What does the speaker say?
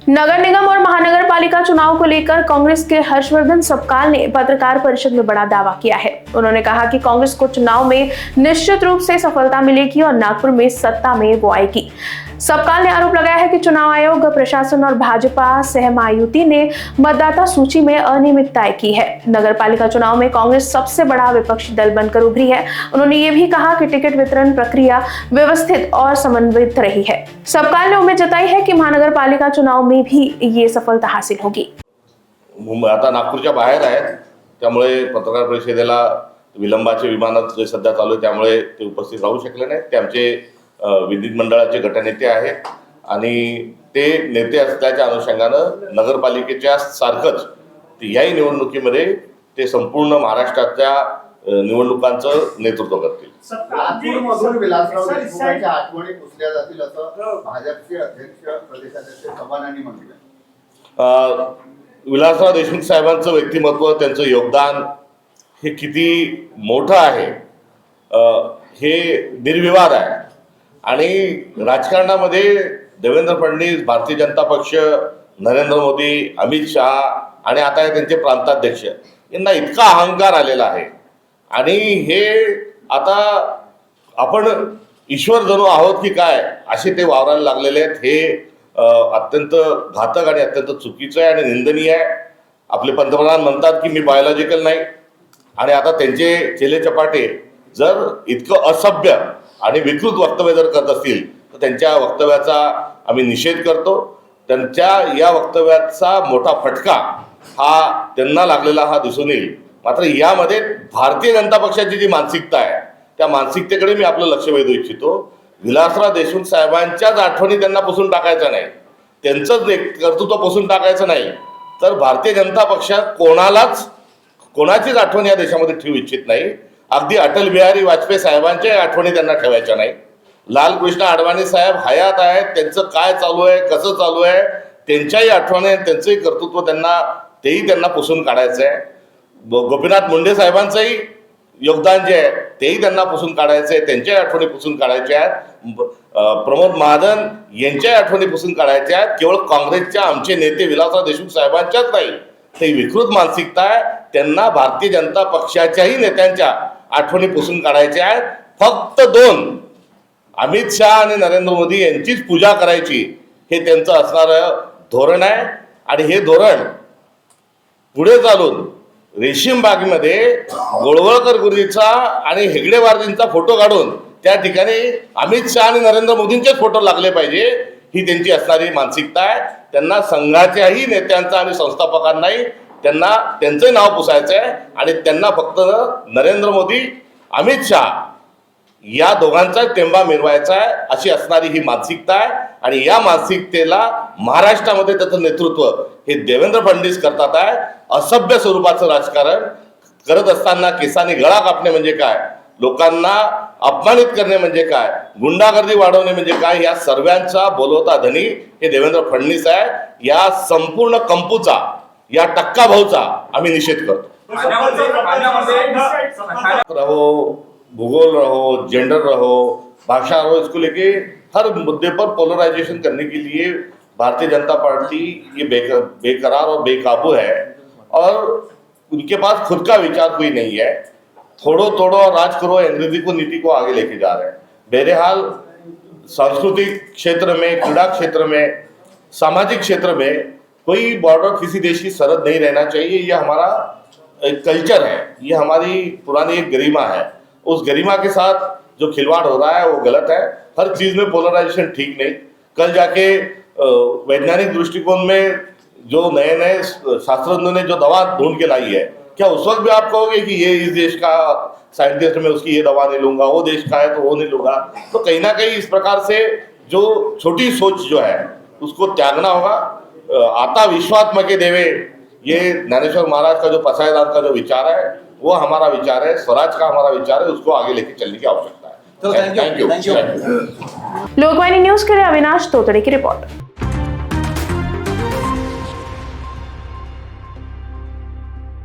नगर निगम और महानगर पालिका चुनाव को लेकर कांग्रेस के हर्षवर्धन सपकाल ने पत्रकार परिषद में बड़ा दावा किया है। उन्होंने कहा कि कांग्रेस को चुनाव में निश्चित रूप से सफलता मिलेगी और नागपुर में सत्ता में वो आएगी। सपकाल ने आरोप लगाया है कि चुनाव आयोग, प्रशासन और भाजपा सहमायुति ने मतदाता सूची में अनियमितताएं की है। नगर पालिका चुनाव में कांग्रेस सबसे बड़ा विपक्षी दल बनकर उभरी है। उन्होंने ये भी कहा कि टिकट वितरण प्रक्रिया व्यवस्थित और समन्वित रही है। सपकाल ने उम्मीद जताई है कि महानगर पालिका चुनाव में भी ये सफलता हासिल होगी। आता नागपूरच्या बाहेर आहेत, त्यामुळे पत्रकार परिषदेला विलंबाचे विमानात जे सध्या चालू आहे त्यामुळे ते उपस्थित राहू शकले नाहीत। ते आमचे विधित मंडळाचे गटनेते आहेत आणि ते नेते असल्याच्या अनुषंगानं नगरपालिकेच्या सारखंच याही निवडणुकीमध्ये ते संपूर्ण महाराष्ट्रातल्या निवडणुकांचं नेतृत्व करतील। नागपूरमधून विलासराव देशमुखांच्या आठवणी पुसल्या जातील असं भाजपचे अध्यक्ष प्रदेशाध्यक्ष चव्हाणांनी म्हटलं। विलासराव देशमुख साहेबांचं व्यक्तिमत्व, त्यांचं योगदान हे किती मोठं आहे हे निर्विवाद आहे आणि राजकारणामध्ये देवेंद्र फडणवीस, भारतीय जनता पक्ष, नरेंद्र मोदी, अमित शहा आणि आता त्यांचे प्रांताध्यक्ष यांना इतका अहंकार आलेला आहे आणि हे आता आपण ईश्वर जणू आहोत की काय असे ते वावरायला लागलेले आहेत। हे अत्यंत घातक आणि अत्यंत चुकीचं आहे आणि निंदनीय आहे। आपले पंतप्रधान म्हणतात की मी बायोलॉजिकल नाही आणि आता त्यांचे चेले चपाटे जर इतकं असभ्य आणि विकृत वक्तव्य जर करत असतील तर त्यांच्या वक्तव्याचा आम्ही निषेध करतो। त्यांच्या या वक्तव्याचा मोठा फटका हा त्यांना लागलेला हा दिसून येईल। मात्र यामध्ये भारतीय जनता पक्षाची जी मानसिकता आहे त्या मानसिकतेकडे मी आपलं लक्ष वेधू इच्छितो। विलासराव देशमुख साहेबांच्याच आठवणी त्यांना पुसून टाकायचं नाही, त्यांचंच कर्तृत्व पुसून टाकायचं नाही, तर भारतीय जनता पक्षात कोणाचीच आठवण या देशामध्ये ठेवू इच्छित नाही। अगदी अटल बिहारी वाजपेयी साहेबांच्या आठवणी त्यांना ठेवायच्या नाही। लालकृष्ण अडवाणी साहेब हयात आहेत, त्यांचं काय चालू आहे, कसं चालू आहे, त्यांच्याही आठवणी, त्यांचंही कर्तृत्व त्यांना पुसून काढायचं आहे। गोपीनाथ मुंडे साहेबांचंही योगदान जे आहे तेही त्यांना पुसून काढायचं आहे, त्यांच्याही आठवणी पुसून काढायच्या आहेत। प्रमोद महाजन यांच्याही आठवणी पुसून काढायच्या आहेत। केवळ काँग्रेसच्या आमचे नेते विलासराव देशमुख साहेबांच्याच नाही, ते विकृत मानसिकता आहे, त्यांना भारतीय जनता पक्षाच्याही नेत्यांच्या आठवणी पुसून काढायच्या आहेत। फक्त दोन, अमित शहा आणि नरेंद्र मोदी यांचीच पूजा करायची हे त्यांचं असणारं धोरण आहे आणि हे धोरण पुढे चालून रेशीम बागेमध्ये गोळवळकर गुरुजीचा आणि हेगडेवारजींचा फोटो काढून त्या ठिकाणी अमित शहा आणि नरेंद्र मोदींचेच फोटो लागले पाहिजे ही त्यांची असणारी मानसिकता आहे। त्यांना संघाच्याही नेत्यांचा आणि संस्थापकांनाही त्यांना त्यांचे नाव पुसायचं आहे आणि त्यांना फक्त नरेंद्र मोदी, अमित शहा या दोघांचा टेंबा मिरवायचा आहे अशी असणारी ही मानसिकता आहे आणि या मानसिकतेला महाराष्ट्रामध्ये त्याचं नेतृत्व हे देवेंद्र फडणवीस करतात आहे। असभ्य स्वरूपाचं राजकारण करत असताना केसांनी गळा कापणे म्हणजे काय, लोकांना अपमानित करणे म्हणजे काय, गुंडागर्दी वाढवणे म्हणजे काय, या सर्वांचा बोलवता धनी हे देवेंद्र फडणवीस आहे। या संपूर्ण कंपूचा, या टक्का भाऊचा आम्ही निषेध करतो। रहो, भूगोल रहो, जेंडर रहो, भाषा रहो, इसको लेके हर मुद्दे पर पोलराइजेशन करने के लिए भारतीय जनता पार्टी ये बेकरार और बेकाबू है और उनके पास खुद का विचार कोई नहीं है। थोड़ो तोड़ो और राज करो अंग्रेजी को नीति को आगे लेके जा रहे हैं। बहरहाल सांस्कृतिक क्षेत्र में, क्रीड़ा क्षेत्र में, सामाजिक क्षेत्र में कोई बॉर्डर किसी देश की सरहद नहीं रहना चाहिए। ये हमारा एक कल्चर है, ये हमारी पुरानी एक गरिमा है। उस गरिमा के साथ जो खिलवाड़ हो रहा है वो गलत है। हर चीज में पोलराइजेशन ठीक नहीं। कल जाके वैज्ञानिक दृष्टिकोण में जो नए शास्त्रज्ञों ने जो दवा ढूंढ के लाई है, क्या उस वक्त भी आप कहोगे कि ये इस देश का साइंटिस्ट में उसकी ये दवा नहीं लूंगा, वो देश का है तो वो नहीं लूंगा? तो कहीं ना कहीं इस प्रकार से जो छोटी सोच जो है उसको त्यागना होगा। आता विश्वात्मके देवे, ये ज्ञानेश्वर महाराज का जो पसायदान का जो विचार है वो हमारा विचार है, स्वराज का हमारा विचार है, उसको आगे लेके चलने की आवश्यकता है। Thank you. लोकवाहिनी न्यूज के लिए अविनाश तोतड़े की रिपोर्ट।